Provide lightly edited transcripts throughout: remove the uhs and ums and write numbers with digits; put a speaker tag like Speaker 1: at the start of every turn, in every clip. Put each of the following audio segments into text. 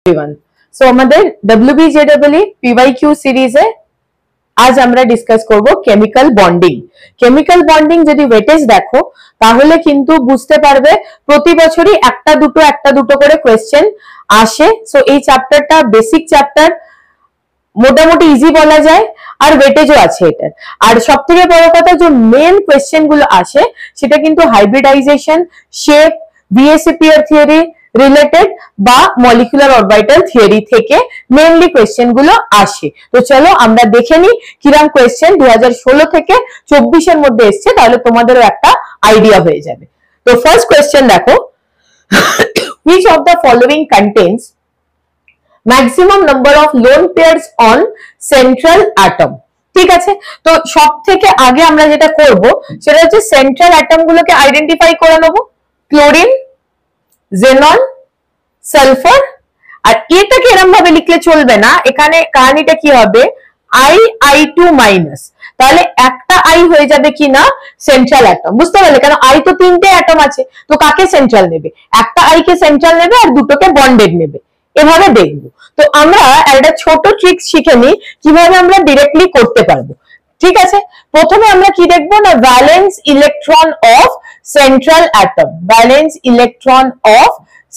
Speaker 1: everyone. So আমাদের WBJEE PYQ সিরিজে আজ আমরা ডিসকাস করব কেমিক্যাল বন্ডিং। কেমিক্যাল বন্ডিং যদি ওয়েটেজ দেখো তাহলে কিন্তু বুঝতে পারবে প্রতি বছরই একটা দুটো করে কোশ্চেন আসে। সো এই চ্যাপ্টারটা বেসিক চ্যাপ্টার, মোটামুটি ইজি বলা যায়, আর ওয়েটেজও আছে এটার। আর সবথেকে বড় কথা যে মেন কোশ্চেন গুলো আসে সেটা কিন্তু hybridization, shape, VSEPR theory related বা মলিকুলার অরবিটাল থিওরি থেকে মেইনলি কোশ্চেন গুলো আসে। তো চলো আমরা দেখে নিই কিরকম কোশ্চেন 2016 থেকে 24 এর মধ্যে এসছে, তাহলে তোমাদেরও একটা আইডিয়া হয়ে যাবে। তো ফার্স্ট কোশ্চেন দেখো, which of the following contains maximum number of lone pairs on central atom? ঠিক আছে, তো সব থেকে আগে আমরা যেটা করব সেটা হচ্ছে সেন্ট্রাল অ্যাটম গুলোকে আইডেন্টিফাই করে নেব। Chlorine, xenon, sulphur. আর এটাকে এরকম ভাবে লিখলে চলবে না, এখানে কাহিনীটা কি হবে, I2 মাইনাস, তাহলে একটা আই হয়ে যাবে কি না সেন্ট্রাল অ্যাটম। বুঝতে পারলে? কারণ আই তো তিনটে অ্যাটম আছে, তো কাকে সেন্ট্রাল নেবে? একটা আই কে সেন্ট্রাল নেবে আর দুটোকে বন্ডেড নেবে, এভাবে দেখবো। তো আমরা একটা ছোট ট্রিক শিখে নিই কিভাবে আমরা ডিরেক্টলি করতে পারবো। ঠিক আছে, প্রথমে আমরা কি দেখবো না, valence electron of central atom. Valence electron of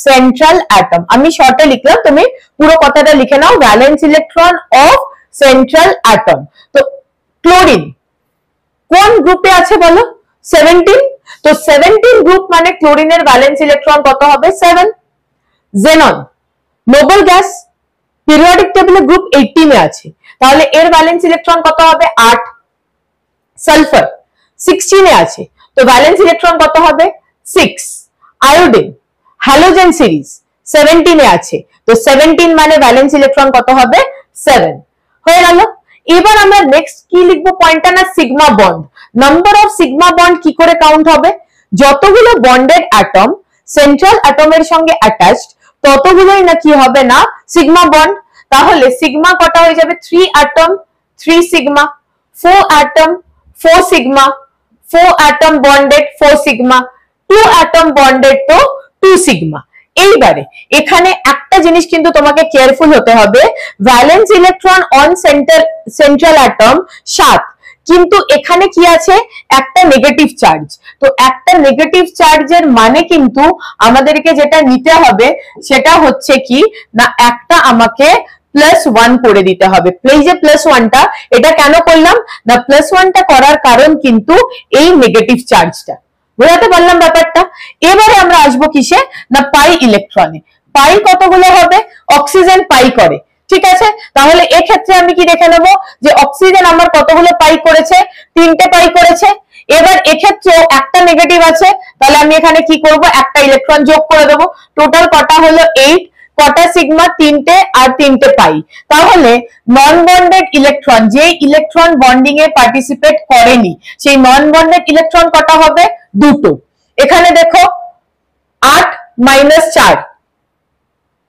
Speaker 1: central atom, আমি শর্টে লিখলাম, তুমি পুরো কথাটা লিখে নাও। Valence electron of central atom. তো ক্লোরিন কোন গ্রুপে আছে বলো? 17। তো 17 গ্রুপ মানে ক্লোরিনের ভ্যালেন্স ইলেকট্রন কত হবে? 7। জেনন নোবেল গ্যাস, পিরিয়ডিক টেবিলে গ্রুপ 18 এ আছে, তাহলে এর ভ্যালেন্স ইলেকট্রন কত হবে? 8। সালফার 16 এ আছে, তো ভ্যালেন্স ইলেকট্রন কত হবে? 6। আয়োডিন হ্যালোজেন সিরিজ 17 এ আছে, তো 17 মানে ভ্যালেন্স ইলেকট্রন কত হবে? 7। হয়ে গেল। এবার আমরা নেক্সট কি লিখবো পয়েন্টটা, না sigma bond. Number of sigma bond কি করে কাউন্ট হবে? যতগুলো বন্ডেড অ্যাটম সেন্ট্রাল অ্যাটমের সঙ্গে অ্যাটাচড ততগুলোই না কি হবে না সিগমা বন্ড। তাহলে সিগমা কটা হয়ে যাবে? 3 atom 3 sigma, 4 atom 4 sigma, 4 atom bonded 4 sigma, 2 atom bonded তো 2 সিগমা। এইবারে এখানে একটা জিনিস কিন্তু তোমাকে কেয়ারফুল হতে হবে, valence electron on central atom 7, কিন্তু এখানে কি আছে? একটা নেগেটিভ চার্জ। তো একটা নেগেটিভ চার্জের মানে কিন্তু আমাদেরকে যেটা নিতে হবে সেটা হচ্ছে কি না, একটা আমাকে +1 করে দিতে হবে। এই যে +1টা, এটা কেন করলাম না, +1টা করার কারণ কিন্তু এই নেগেটিভ চার্জটা। বুঝাতে পারলাম ব্যাপারটা? এবারে আমরা আসবো কিসে না, পাই ইলেকট্রনে। পাই কতগুলো হবে? অক্সিজেন পাই করে, ঠিক আছে। তাহলে এক্ষেত্রে আমি কি দেখে নেব যে অক্সিজেন আমার কতগুলো পাই করেছে? 3টে পাই করেছে। এবার এক্ষেত্রে একটা নেগেটিভ আছে, তাহলে আমি এখানে কি করব, একটা ইলেকট্রন যোগ করে দেবো। টোটাল কটা হলো? 8। কটা সিগমা? 3টে, আর 3টে পাই। তাহলে নন বন্ডেড ইলেকট্রন, যে ইলেকট্রন বন্ডিং এ পার্টিসিপেট করেনি, সেই নন বন্ডেড ইলেকট্রন কটা হবে? 2টো। এখানে দেখো 8 - 4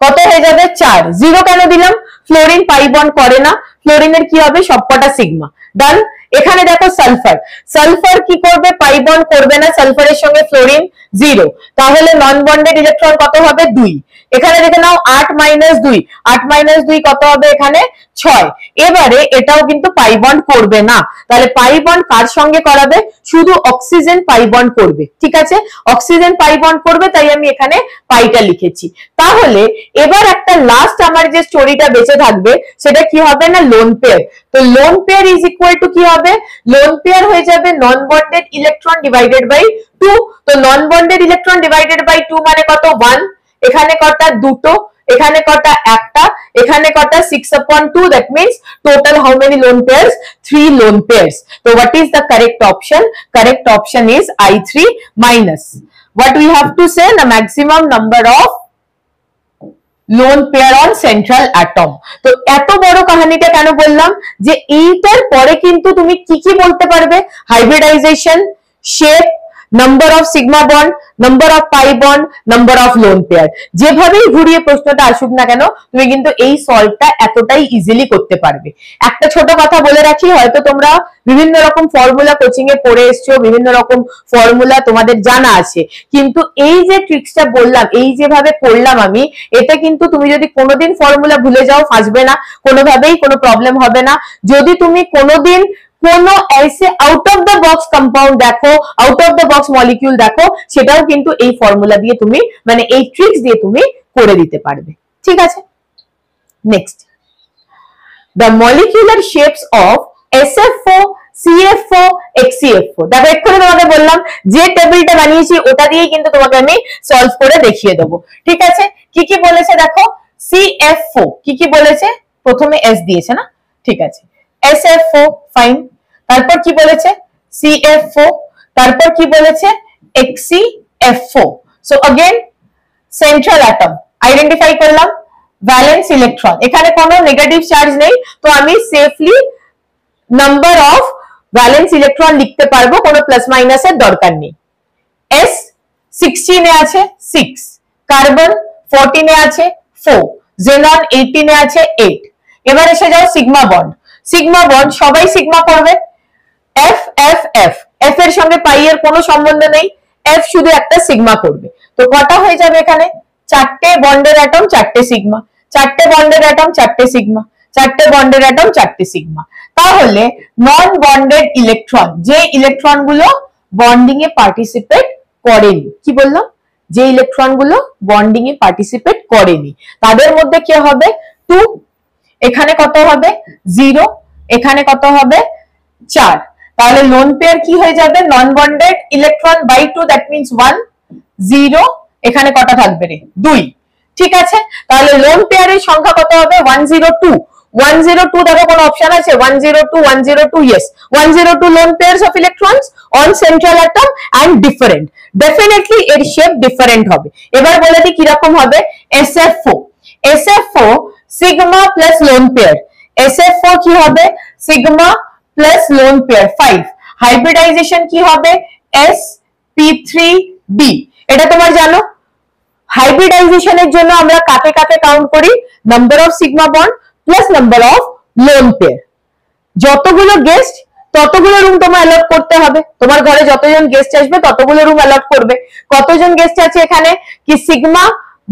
Speaker 1: কত হয়ে যাবে? 4। 0 কেন দিলাম? ফ্লোরিন পাই বন্ড করে না, ফ্লোরিনের কি হবে? সবকটা সিগমা। ডান। এখানে দেখো সালফার, সালফার কি করবে? পাই বন্ড করবে না, সালফারের সঙ্গে ফ্লোরিন 0, তাহলে নন বন্ডেড ইলেকট্রন কত হবে? 2। এখানে দেখে নাও 8 - 2, 8 - 2 কত হবে? এখানে 6। এবারে এটাও কিন্তু পাই বন্ড করবে না, তাহলে পাই বন্ড কার সঙ্গে করাবে? শুধু অক্সিজেন পাই বন্ড করবে, ঠিক আছে। অক্সিজেন পাই বন্ড করবে, তাই আমি এখানে পাইটা লিখেছি। তাহলে এবার একটা লাস্ট আমার যে স্টোরিটা বেঁচে থাকবে সেটা কি হবে না, লোন পেয়ার। তো lone pair is equal to কি হবে? লোন পেয়ার হয়ে যাবে non bonded electron divided by 2। তো নন বন্ডেড ইলেকট্রন ডিভাইডেড বাই 2 মানে কত? 1। এখানে কটা? 2টো। এখানে কটা? একটা। এখানে কটা? 6/2, that means total how many lone pairs? 3 lone pairs. So what is the correct option? Correct option is I3 minus. What we have to say? The maximum number of lone pair on central atom. তো এত বড় কাহিনীটা কেন বললাম, যে এইটার পরে কিন্তু তুমি কি কি বলতে পারবে? Hybridization, shape, number of sigma bond, number of pi bond, number of lone pair. যেভাবেই ঘুরিয়ে প্রশ্নটা আসুক না কেন তুমি কিন্তু এই সলভটা এতটাই ইজিলি করতে পারবে। একটা ছোট কথা বলে রাখি, হয়তো তোমরা বিভিন্ন রকম ফর্মুলা কোচিং এ পড়ে এসছো, বিভিন্ন রকম ফর্মুলা তোমাদের জানা আছে, কিন্তু এই যে ট্রিক্সটা বললাম, এই যেভাবে করলাম আমি, এতে কিন্তু তুমি যদি কোনোদিন ফর্মুলা ভুলে যাও ফাঁসবে না, কোনোভাবেই কোনো প্রবলেম হবে না। যদি তুমি কোনোদিন কোনো ऐसे out of the box compound দেখো, out of the box molecule দেখো, সেটাও কিন্তু এই ফর্মুলা দিয়ে তুমি, মানে এই ট্রিক্স দিয়ে তুমি করে দিতে পারবে। ঠিক আছে, next, the molecular shapes of SF4, CF4, HCF4। দেখো এক্ষুনি তোমাকে বললাম যে টেবিলটা বানিয়েছি ওটা দিয়েই কিন্তু তোমাকে আমি সলভ করে দেখিয়ে দেবো। ঠিক আছে, কি কি বলেছে দেখো, CF4 কি কি বলেছে, প্রথমে S দিয়েছে না, ঠিক আছে, SF4 ফাইন, তারপর কি বলেছে CF4, তারপর কি বলেছে HCF4। So again central atom identify করলাম, ভ্যালেন্স ইলেকট্রন, এখানে কোনো নেগেটিভ চার্জ নেই, তো আমি safely number of valence electron লিখতে পারবো, কোনো প্লাস মাইনাসের দরকার নেই। S 16 এ আছে 6, কার্বন 14 এ আছে 4, জেনন 18 এ আছে 8। এবার এসে যাও সিগমা বন্ড, সিগমা বন্ড সবাই সিগমা করবে, F F F, F এর সঙ্গে পাই এর কোনো সম্বন্ধ নেই, F শুধু একটা সিগমা করবে। তো কটা হয়ে যাবে এখানে, চারটে বন্ডের অ্যাটম চারটে সিগমা, চারটে বন্ডের অ্যাটম চারটে সিগমা, চারটে বন্ডের অ্যাটম চারটে সিগমা। তাহলে নন বন্ডেড ইলেকট্রন, যে ইলেকট্রন গুলো বন্ডিং এ পার্টিসিপেট করেনি, কি বললাম, যে ইলেকট্রন গুলো বন্ডিং এ পার্টিসিপেট করেনি, তাদের মধ্যে কি হবে 2, এখানে কত হবে 0, এখানে কত হবে 4। তাহলে লোন পেয়ার কি হয়ে যাবে, non bonded electron by 2, that means 1, 0, এখানে কটা থাকবে রে 2। ঠিক আছে, তাহলে লোন পেয়ারের সংখ্যা কত হবে 102। 102 দেখো কোনো অপশন আছে, 102 102, yes, 102 lone pairs of electrons on central atom and different, definitely এর শেপ ডিফারেন্ট হবে। এবার বলে দিই কি রকম হবে, SF4, SF4 sigma plus lone pair, SF4 কি হবে sigma plus lone pair 5, hybridization কি হবে sp3b। এটা তোমার জানো, হাইব্রিডাইজেশনের জন্য আমরা কাকে কাকে কাউন্ট করি, number of sigma bond plus number of lone pair. যতগুলো গেস্ট ততগুলো রুম তোমার অ্যালট করতে হবে, তোমার ঘরে যতজন গেস্ট আসবে ততগুলো রুম অ্যালট করবে। কতজন গেস্ট আছে এখানে, কি সিগমা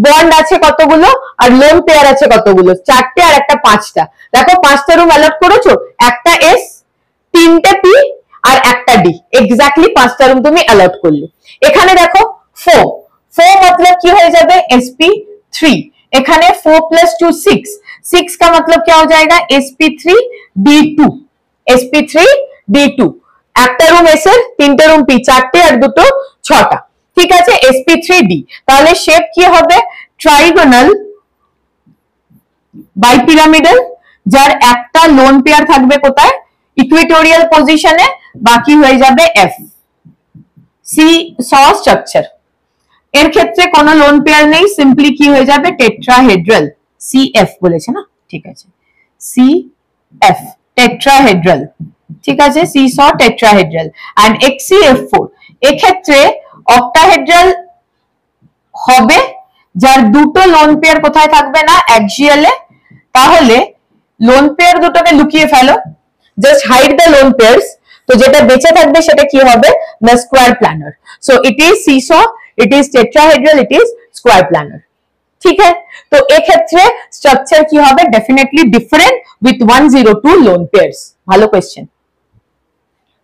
Speaker 1: বন্ড আছে কতগুলো আর লোন পেয়ার আছে কতগুলো, 4টে আর একটা 5টা। দেখো 5টা রুম অ্যালট করেছো, একটা S, 3টে P আর একটা D, এক্স্যাক্টলি 5টা রুম তুমি অ্যালট করলে। এখানে দেখো 4, 4 मतलब কি হয়ে যাবে sp3, এখানে 4 plus 2 6, 6 का मतलब क्या हो जाएगा sp3d2, sp3d2, একটা রুম S এর, 3টে রুম P, 4টে আর দুটো 6টা, ঠিক আছে, sp3d। তাহলে শেপ কি হবে ট্রাইগোনাল বাইপিরামিডাল, যার একটা লোন পেয়ার থাকবে কোথায়, ইকুয়েটোরিয়াল পজিশনে, বাকি হয়ে যাবে F, সি স স্ট্রাকচার। এর ক্ষেত্রে কোনো লোন পেয়ার নেই, সিম্পলি কি হয়ে যাবে টেট্রাহেড্রাল, CF বলেছে না, ঠিক আছে, CF টেট্রাহেড্রাল, ঠিক আছে, C saw tetrahedral. And HCF4 এক্ষেত্রে অক্টাহেড্রাল হবে, যার দুটো লোন পেয়ার কোথায় থাকবে না অ্যাক্সিয়ালে। তাহলে লোন পেয়ার দুটোকে লুকিয়ে ফেলো, just hide the lone pairs, তো যেটা বেঁচে থাকবে সেটা কি হবে না square planar. So it is seesaw, it is tetrahedral, it is square planar. ठीक है, तो एक क्षेत्र स्ट्रक्चर की হবে definitely different with 102 lone pairs. ভালো কোশ্চেন,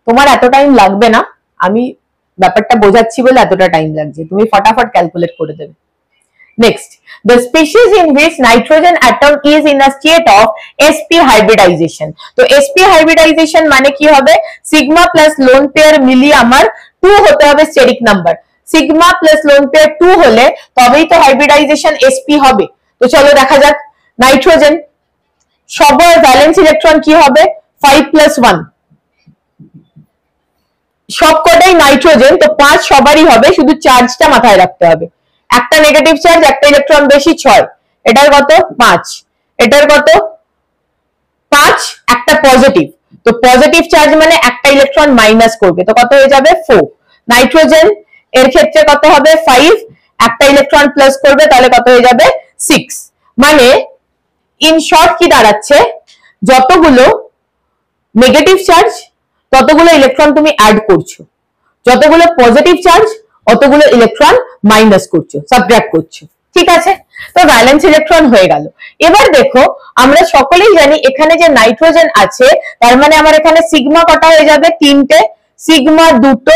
Speaker 1: তোমার এত টাইম লাগবে না, আমি ব্যাপারটা বোঝাচ্ছি বলে এতটা টাইম লাগছে, তুমি ফটাফট ক্যালকুলেট করে দেবে। Next, the species in which nitrogen atom is in a state of sp hybridization। তো sp hybridization মানে কি হবে, সিগমা প্লাস লোন পেয়ার মিলিয়ে আমার 2 হতে হবে steric number, sigma plus lone pair 2 হলে তবেই তো হাইব্রিডাইজেশন sp হবে। তো চলো দেখা যাক, নাইট্রোজেন সবার ভ্যালেন্স ইলেকট্রন কি হবে 5 + 1, সবকটাই নাইট্রোজেন, তো 5 সবারই হবে, শুধু চার্জটা মাথায় রাখতে হবে, একটা নেগেটিভ চার্জ একটা ইলেকট্রন বেশি 6, এটার কত 5, এটার কত 5, একটা পজিটিভ, তো পজিটিভ চার্জ মানে একটা ইলেকট্রন মাইনাস করবে, তো কত হয়ে যাবে 4। নাইট্রোজেন এর ক্ষেত্রে কত হবে 5, একটা ইলেকট্রন প্লাস করবে তাহলে কত হয়ে যাবে 6। মানে ইন শর্ট কি দাঁড়াচ্ছে, যতগুলো নেগেটিভ চার্জ ততগুলো ইলেকট্রন তুমি অ্যাড করছো, যতগুলো পজিটিভ চার্জ অতগুলো ইলেকট্রন মাইনাস করছো, সাবট্রাক্ট করছো। ঠিক আছে, তো ভ্যালেন্স ইলেকট্রন হয়ে গেল। এবার দেখো আমরা সকলেই জানি এখানে যে নাইট্রোজেন আছে তার মানে আমার এখানে সিগমা কটা হয়ে যাবে, তিনটে, সিগমা দুটো,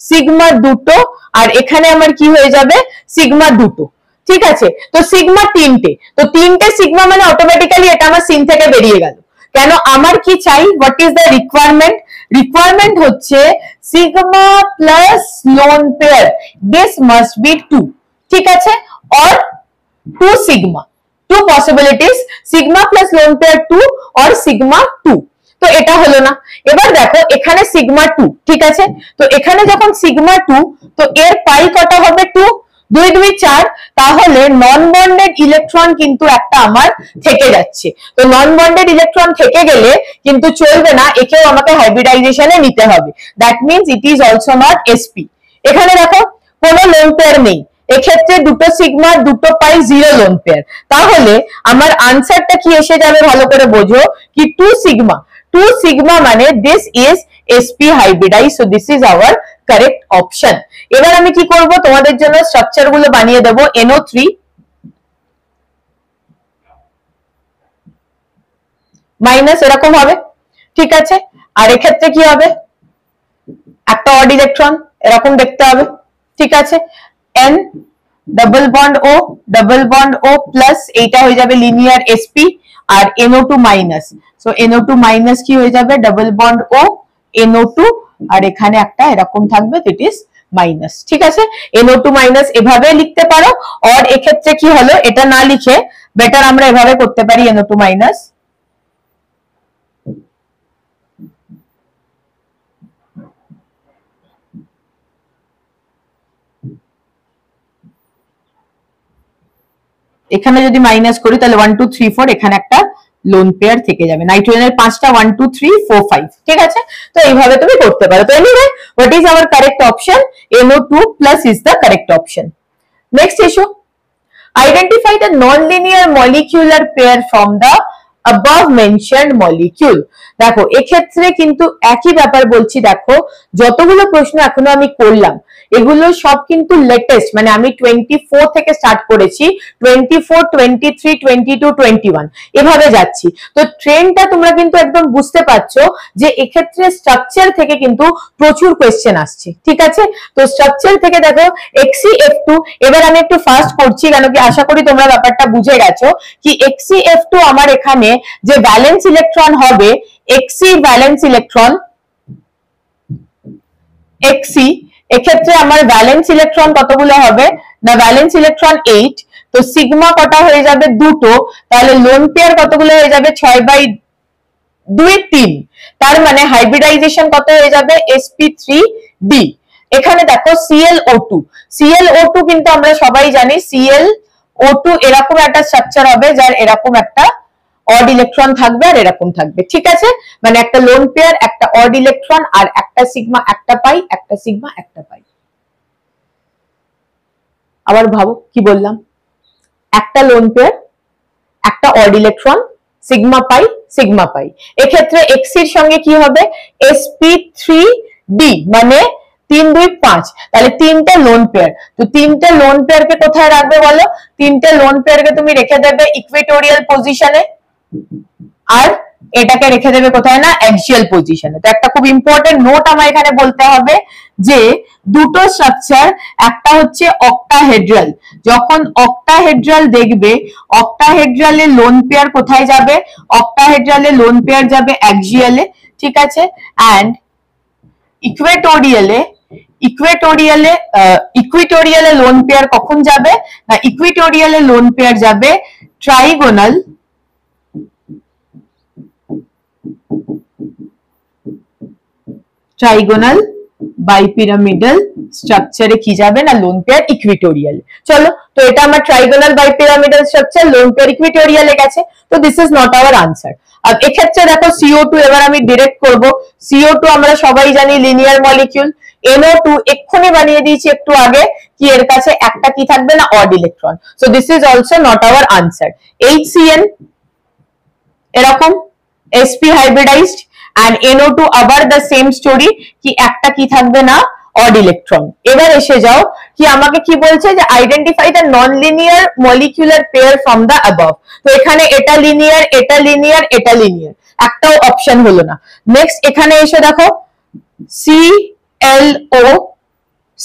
Speaker 1: সিগমা দুটো, আর এখানে আমার কি হয়ে যাবে সিগমা দুটো। ঠিক আছে, তো সিগমা তিনটে, তো তিনটে সিগমা মানে অটোমেটিক্যালি এটা আমার সিন থেকে বেরিয়ে গেল। কেন, আমার কি চাই, what is the requirement, requirement হচ্ছে sigma plus lone pair, this must be 2। ঠিক আছে, or 2 sigma, 2 possibilities, sigma plus lone pair 2 or sigma 2। তো এটা হলো না। এবার দেখো এখানে সিগমা 2, ঠিক আছে, তো এখানে যখন সিগমা 2, তো এর পাই কটা হবে 2, 2 2 4, তাহলে নন বন্ডেড ইলেকট্রন কিন্তু একটা আমার থেকে যাচ্ছে। তো নন বন্ডেড ইলেকট্রন থেকে গেলে কিন্তু চলবে না, একেও আমাকে হাইব্রিডাইজেশনে নিতে হবে। That means it is also not sp। এখানে দেখো কোনো লোন পেয়ার নেই, এক্ষেত্রে দুটো সিগমা দুটো পাই, 0 লোন পেয়ার। তাহলে আমার আনসারটা কি এসে যাবে ভালো করে বোঝো, কি 2 সিগমা, 2 সিগমা মানে this is sp hybridized, so this is our correct option। এবার আমি কি করব, তোমাদের জন্য স্ট্রাকচার গুলো বানিয়ে দেব। NO3 মাইনাস এরকম হবে, ঠিক আছে, আর এক্ষেত্রে কি হবে একটা অড ইলেকট্রন এরকম দেখতে হবে। ঠিক আছে, n ডাবল বন্ড ও প্লাস এইটা হয়ে যাবে লিনিয়ার sp, আর NO2 minus, so NO2 minus কি হয়ে যাবে ডাবল বন্ড ও NO2, আর এখানে একটা এরকম থাকবে, ইট ইজ মাইনাস। ঠিক আছে, NO2 মাইনাস এভাবে লিখতে পারো, আর এক্ষেত্রে কি হলো এটা না লিখে বেটার আমরা এভাবে করতে পারি NO2 মাইনাস, এখানে যদি মাইনাস করি তাহলে 1 2 3 4, এখানে একটা লোন পেয়ার থেকে যাবে, নাইট্রোজেনের 5টা 1 2 3 4 5। ঠিক আছে, তো এইভাবে তুমি করতে পারো। তো anyway what is our correct option, NO2 plus is the correct option. Next issue, identify the non linear molecular pair from the above mentioned molecule। দেখো এক্ষেত্রে কিন্তু একই ব্যাপার বলছি, দেখো যতগুলো প্রশ্ন এখনো আমি করলাম এগুলো সব কিন্তু লেটেস্ট, মানে আমি 24 থেকে স্টার্ট করেছি, 24 23 22 21 এভাবে যাচ্ছি। তো ট্রেন্ডটা তোমরা কিন্তু একদম বুঝতে পারছো যে এক্ষেত্রে স্ট্রাকচার থেকে কিন্তু প্রচুর কোয়েশ্চেন আসছে। ঠিক আছে, তো স্ট্রাকচার থেকে দেখো XCF2, এবার আমি একটু ফাস্ট করছি কেন কি আশা করি তোমরা ব্যাপারটা বুঝে গেছো, কি XCF2 আমার এখানে যে ভ্যালেন্স ইলেকট্রন হবে, XC ভ্যালেন্স ইলেকট্রন, XC এক্ষেত্রে আমার ভ্যালেন্স ইলেকট্রন কতগুলো হবে না, ভ্যালেন্স ইলেকট্রন 8, তো সিগমা কটা হয়ে যাবে দুটো, তাহলে লোন পেয়ার কতগুলো হয়ে যাবে 6/2 3, তার মানে হাইব্রিডাইজেশন কত হয়ে যাবে sp3d। এখানে দেখো ClO2 কিন্তু আমরা সবাই জানি ClO2 এরকম একটা স্ট্রাকচার হবে যার এরকম একটা অড ইলেকট্রন থাকবে আর এরকম থাকবে। ঠিক আছে, মানে একটা লোন পেয়ার, একটা অড ইলেকট্রন, আর একটা সিগমা একটা পাই, একটা সিগমা একটা পাই। আবার ভাবো কি বললাম, একটা লোন পেয়ার, একটা অড ইলেকট্রন, সিগমা পাই। এক্ষেত্রে x এর সঙ্গে কি হবে sp3d, মানে 3 2 5, তাহলে তিনটে লোন পেয়ার। তো তিনটে লোন পেয়ারকে কোথায় রাখবে বলো, তিনটে লোন পেয়ারকে তুমি রেখে দেবে ইকুয়েটোরিয়াল পজিশনে, আর এটাকে রেখে দেবে কোথায় না অ্যাক্সিয়াল পজিশনে। তো একটা খুব ইম্পর্টেন্ট নোট আমার এখানে বলতে হবে যে দুটো স্ট্রাকচার, একটা হচ্ছে অক্টাহেড্রাল, যখন অক্টাহেড্রাল দেখবে অক্টাহেড্রালে লোন পেয়ার কোথায় যাবে, অক্টাহেড্রালে লোন পেয়ার যাবে অ্যাক্সিয়ালে। ঠিক আছে, এন্ড ইকুয়েটোরিয়ালে লোন পেয়ার কখন যাবে না, ইকুয়েটোরিয়ালে লোন পেয়ার যাবে ট্রাইগোনাল বাইপিরামিডাল স্ট্রাকচারে কি যাবে না লোন পেয়ার ইকুইটোরিয়াল। চলো, তো এটা আমার trigonal bipyramidal structure, lone pair ইকুইটোরিয়ালে গেছে, তো this is not our answer. আর এক্ষেত্রে দেখো CO2 এবার আমি ডিরেক্ট করব। CO2 আমরা সবাই জানি লিনিয়ার মলিকিউল, NO2 এক্ষুনি বানিয়ে দিয়েছি একটু আগে, কি এর কাছে একটা কি থাকবে না odd electron, so this is also not our answer. HCN এরকম sp হাইব্রিডাইজড and NO2 আবার the same story, কি একটা কি থাকবে না অড ইলেকট্রন। এবার এসে যাও, কি আমাকে কি বলছে যে identify the non linear molecular pair from the above. তো এখানে এটা লিনিয়ার, এটা লিনিয়ার, এটা লিনিয়ার, একটাও অপশন হলো না। নেক্সট এখানে এসে দেখো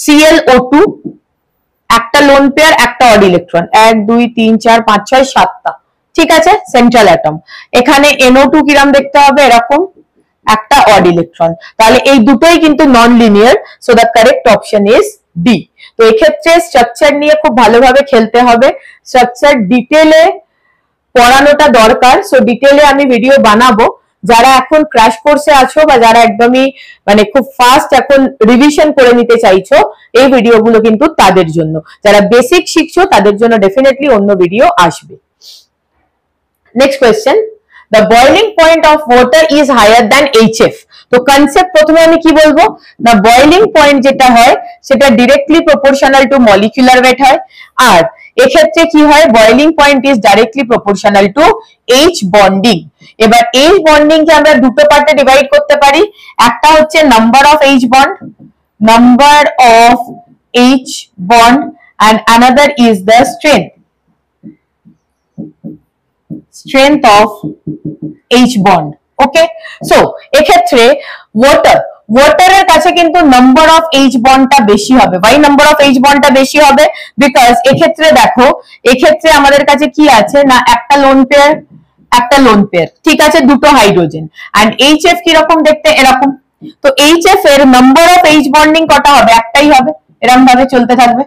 Speaker 1: ClO2 একটা লোন পেয়ার, একটা অড ইলেকট্রন, 1 2 3 4 5 6 7টা, ঠিক আছে, সেন্ট্রাল অ্যাটম। এখানে NO2 কিরকম দেখতে হবে, এরকম একটা অড ইলেকট্রন, তাহলে এই দুটোই কিন্তু non linear, so the correct option is D. তো এক্ষেত্রে স্ট্রাকচার নিয়ে খুব ভালোভাবে খেলতে হবে, স্ট্রাকচার ডিটেলে পড়ানোটা দরকার, সো ডিটেলে আমি ভিডিও বানাবো। যারা এখন ক্র্যাশ কোর্সে আছো বা যারা একদমই মানে খুব ফাস্ট এখন রিভিশন করে নিতে চাইছো, এই ভিডিওগুলো কিন্তু তাদের জন্য। যারা বেসিক শিখছো তাদের জন্য ডেফিনেটলি অন্য ভিডিও আসবে। Next question, the boiling point of water is higher than HF। তো কনসেপ্ট প্রথমে আমি কি বলবো, the boiling point যেটা হয় সেটা directly proportional to molecular weight হয়, আর এক্ষেত্রে কি হয় boiling point is directly proportional to H bonding। এবার H bonding কে আমরা দুটো পার্টে ডিভাইড করতে পারি, একটা হচ্ছে number of H bond, number of H bond, and another is the strength of H bond। Okay, so এক্ষেত্রে ওয়াটারের কাছে কিন্তু নাম্বার অফ H বন্ডটা বেশি হবে। বাই নাম্বার অফ H বন্ডটা বেশি হবে বিকজ এক্ষেত্রে দেখো, এক্ষেত্রে আমাদের কাছে কি আছে না একটা লোন পেয়ার, একটা লোন পেয়ার, ঠিক আছে, দুটো হাইড্রোজেন, এন্ড HF কি রকম দেখতে, এরকম। তো HF এর নাম্বার অফ H বন্ডিং কটা হবে, একটাই হবে, এরকম ভাবে চলতে থাকবে।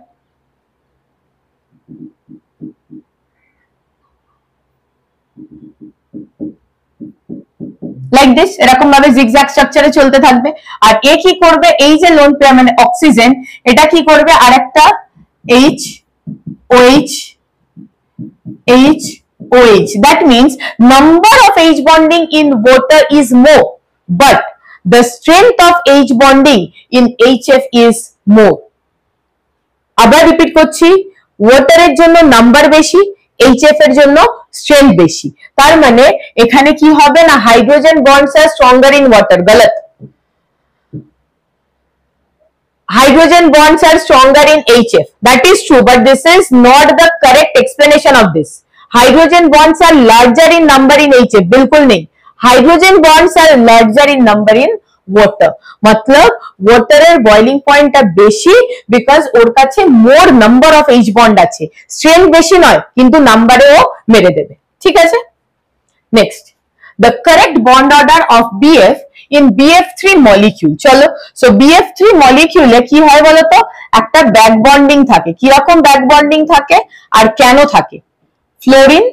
Speaker 1: লাইক দিস, এরকম ভাবে জিগজ্যাগ স্ট্রাকচারে চলতে থাকবে। আর এ কি করবে, এই যে লোন পেয়ার মানে অক্সিজেন, এটা কি করবে আরেকটা OH, that means number of H bonding in water is more, but the strength of H bonding in HF is more। আবার রিপিট করছি, ওয়াটারের জন্য নাম্বার বেশি, HF এর জন্য স্ট্রেংথ বেশি, তার মানে এখানে কি হবে না hydrogen bonds are stronger in water, গলত। Hydrogen bonds are stronger in HF, that is true, but this is not the correct explanation of this। Hydrogen bonds are larger in number in HF, बिल्कुल नहीं, hydrogen bonds are larger in number in water, मतलब water এর boiling point টা বেশি because ওর কাছে more number of H bond আছে, strength বেশি নয় কিন্তু নাম্বারেও মেরে দেবে, ঠিক আছে। Next, the correct bond order of BF in BF3 molecule। চলো, সো BF3 মলিকিউলে কি হয় বলতো, একটা ব্যাক বন্ডিং থাকে, কি রকম ব্যাক বন্ডিং থাকে আর কেন থাকে, ফ্লোরিন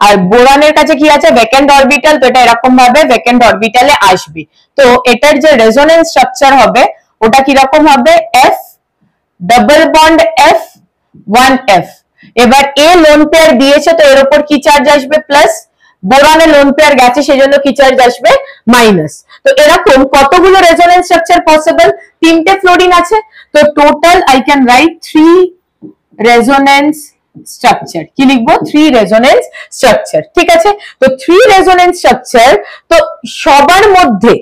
Speaker 1: আর বোরনের কাছে কি আছে ভ্যাকেন্ট অরবিটাল, তো এটা এরকম ভাবে ভ্যাকেন্ট অরবিটালে আসবে। তো এটার যে রেজোনেন্স স্ট্রাকচার হবে ওটা কি রকম হবে, F double bond F 1F। এবার এ লোন পেয়ার দিয়েছে তো এর উপর কি চার্জ আসবে প্লাস, বোরনে লোন পেয়ার গেছে সেজন্য কি চার্জ আসবে মাইনাস। তো এরকম কতগুলো রেজোনেন্স স্ট্রাকচার পসিবল, তিনটে ফ্লোরিন আছে, তো total I can write 3 resonance structure. কি লিখবো, 3 রেজোনেন্স স্ট্রাকচার, ঠিক আছে। তো 3 রেজোনেন্স স্ট্রাকচার, তো সবার মধ্যে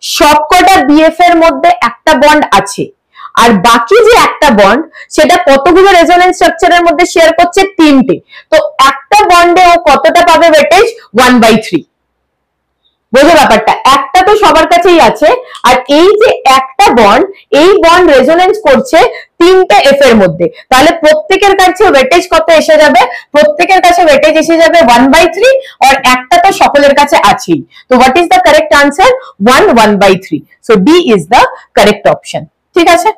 Speaker 1: সবকটা বিএফ এর মধ্যে একটা বন্ড আছে, আর বাকি যে একটা বন্ড সেটা কতগুলো রেজোনেন্স স্ট্রাকচারের মধ্যে শেয়ার করছে, 3টে। তো একটা বন্ডে ও কতটা পাবে ওয়েটেজ, 1/3। বোঝো ব্যাপারটা, একটা তো সবার কাছেই আছে, আর এই যে একটা বন্ড, এই বন্ড রেজোনেন্স করছে 3টে এফ এর মধ্যে, তাহলে প্রত্যেকের কাছে ওয়েটেজ কত এসে যাবে, প্রত্যেকের কাছে ওয়েটেজ এসে যাবে 1/3, আর একটা তো সকলের কাছে আছেই। তো what is the correct answer, 1/3। So D is the correct option, ঠিক আছে।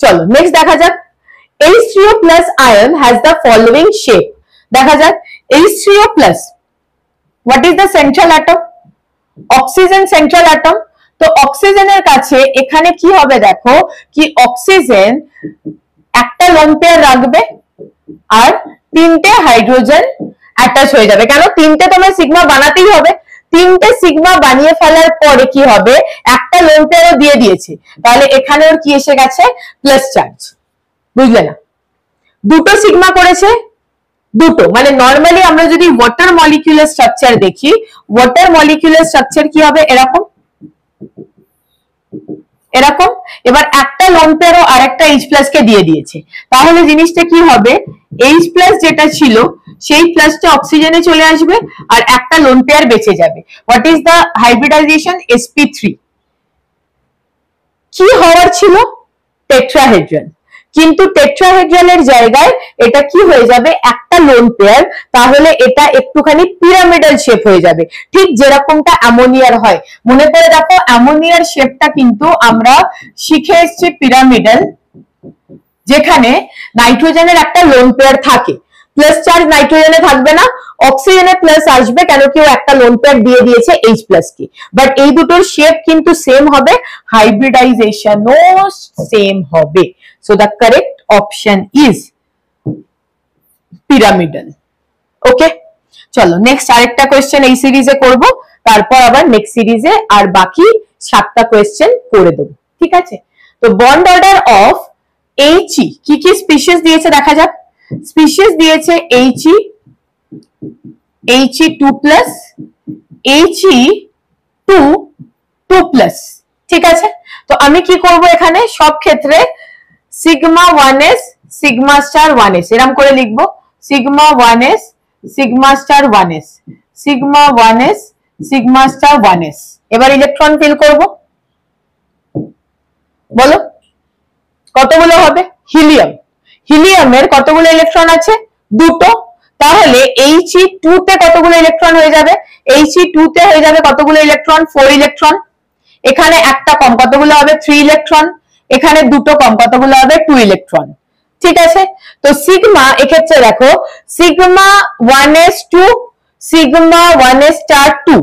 Speaker 1: চলো নেক্সট দেখা যাক, H3O+ ion has the following shape। দেখা যাক H3O+, what is the central atom? Oxygen central atom. তো অক্সিজেনের কাছে এখানে কি হবে দেখো, কি অক্সিজেন একটা লোন পেয়ার রাখবে আর তিনটে হাইড্রোজেন অ্যাটাচ হয়ে যাবে। কেন? তিনটে তোমার সিগমা বানাতেই হবে। তিনটে সিগমা বানিয়ে ফেলার পরে কি হবে, একটা লোন পেয়ারও দিয়ে দিয়েছে, তাহলে এখানে ওর কি এসে গেছে, প্লাস চার্জ। বুঝলে না? দুটো সিগমা করেছে, দুটো, মানে নর্মালি আমরা যদি ওয়াটার মলিকিউলার স্ট্রাকচার দেখি, ওয়াটার মলিকিউলার স্ট্রাকচার কি হবে, এরকম এরকম। এবার একটা লোন পেয়ার ও আরেকটা H প্লাস কে দিয়ে দিয়েছে, তাহলে জিনিসটা কি হবে, H প্লাস যেটা ছিল সেই প্লাসটা অক্সিজেনে চলে আসবে আর একটা লোন পেয়ার বেঁচে যাবে। What is the hybridization? sp3। কি হওয়ার ছিল? টেট্রাহেড্রাল। কিন্তু টেট্রাহেড্রালের জায়গায় এটা কি হয়ে যাবে, একটা লোন পেয়ার, তাহলে এটা একটুখানি পিরামিডাল শেপ হয়ে যাবে, ঠিক যেরকমটা অ্যামোনিয়ার হয়। মনে করে দেখো, অ্যামোনিয়ার শেপটা কিন্তু আমরা শিখে এসেছি পিরামিডাল, যেখানে নাইট্রোজেনের একটা লোন পেয়ার থাকে, প্লাস চার্জ নাইট্রোজেনে থাকবে না, অক্সিজেনে প্লাস আসবে, কেন কেউ একটা লোন পেয়ার দিয়ে দিয়েছে H প্লাস কে। বাট এই দুটোর শেপ কিন্তু সেম হবে, হাইব্রিডাইজেশনও সেম হবে। So the correct option is pyramidal. Okay, চলো নেক্সট আরেকটা কোয়েশ্চেন এই সিরিজে করব, তারপর আবার নেক্সট সিরিজে আর বাকি 7টা কোয়েশ্চেন করে দেবো, ঠিক আছে? তো বন্ড অর্ডার অফ He, কি কি স্পিসিস দিয়েছে দেখা যাক। স্পিসিস দিয়েছে He, He2+, He2, 2+, ঠিক আছে? তো আমি কি করব, এখানে সব ক্ষেত্রে sigma 1s sigma star 1s এরকম করে লিখবো, sigma 1s sigma star 1s, sigma 1s sigma star 1s। এবার ইলেকট্রন ফিল করব, বলো কতগুলো হবে? হিলিয়াম, হিলিয়ামের কতগুলো ইলেকট্রন আছে? দুটো। তাহলে He2 তে কতগুলো ইলেকট্রন হয়ে যাবে? He2 তে হয়ে যাবে কতগুলো ইলেকট্রন? 4 ইলেকট্রন। এখানে একটা কম, কতগুলো হবে? 3 ইলেকট্রন। এখানে দুটো কম, কতগুলো হবে? 2 ইলেকট্রন, ঠিক আছে? তো সিগমা এক্ষেত্রে দেখো, sigma 1s2 sigma 1s star 2,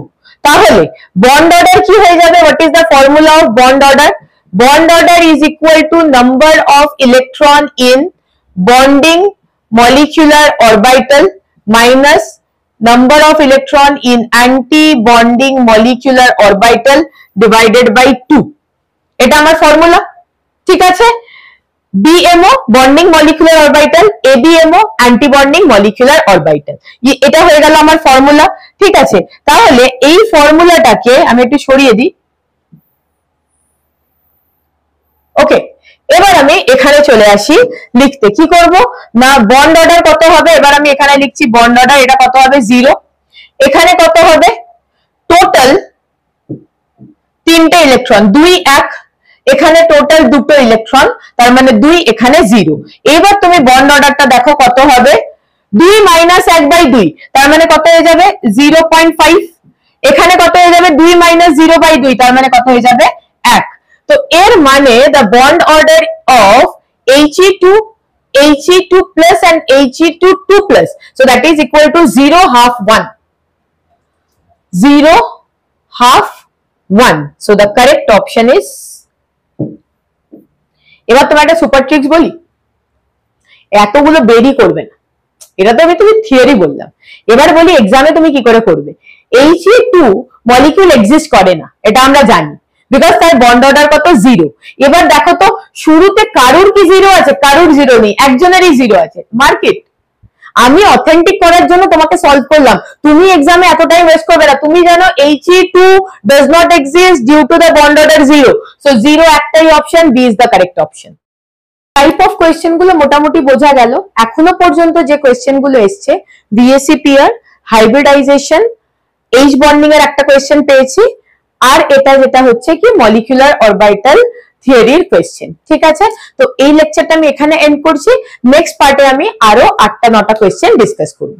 Speaker 1: তাহলে বন্ড অর্ডার কি হয়ে যাবে? What is the formula of bond order? Bond order is equal to number of electron in bonding molecular orbital minus number of electron in anti-bonding molecular orbital divided by 2. এটা আমার formula, ঠিক আছে? BMO bonding molecular orbital, ABMO anti-bonding molecular orbital, এটা হয়ে গেল আমার formula, ঠিক আছে? তাহলে এই ফর্মুলাটাকে আমি একটু সরিয়ে দিই। ওকে, এবার আমি এখানে চলে আসি লিখতে। কি করব না, বন্ড অর্ডার কত হবে, এবার আমি এখানে লিখছি বন্ড অর্ডার, এটা কত হবে? 0। এখানে কত হবে? টোটাল 3টে ইলেকট্রন, 2 1, এখানে টোটাল 2টো ইলেকট্রন, তার মানে 2, এখানে 0। এবার তুমি বন্ড অর্ডারটা দেখো কত হবে, 2 - 1/2, তার মানে কত হয়ে যাবে? 0.5। এখানে কত হয়ে যাবে? 2 - 0/2, তার মানে কত হয়ে যাবে? 1। তো এর মানে the bond order of He2 He2+ and He2 2+, so that is equal to 0 1/2 1, 0 1/2 1, so the correct option is। এবার তোমার একটা সুপার ট্রিক্স বলি, এতগুলো বেরি করবে না, এটা তো আমি তুমি থিওরি বললাম, এবার বলি এক্সামে তুমি কি করে করবে। He2 মলিকিউল এক্সিস্ট করে না, এটা আমরা জানি, বিকজ তার বন্ড অর্ডার কত? 0। এবার দেখো তো, শুরুতে কারুর কি 0 আছে? কারুর 0 নেই, একজনেরই 0 আছে। মার্কেট, আমি অথেন্টিক করার জন্য তোমাকে সলভ করলাম, তুমি এক্সামে এত টাইম ওয়েস্ট করবে না। তুমি জানো He2 does not exist due to the bond order 0, so 0 একটাই option, B is the correct option। Type of question গুলো মোটামুটি বোঝা গেল। এখনো পর্যন্ত যে কোয়েশ্চেন গুলো এসছে, VSEPR, হাইব্রিডাইজেশন, H বন্ডিং এর একটা কোয়েশ্চেন পেয়েছি, আর এটা যেটা হচ্ছে কি মলিকুলার অরবিটাল থিওরির কোয়েশ্চেন, ঠিক আছে? তো এই লেকচারটা আমি এখানে এন্ড করছি। নেক্সট পার্টে আমি আরো 8টা 9টা কোয়েশ্চেন ডিসকাস করব।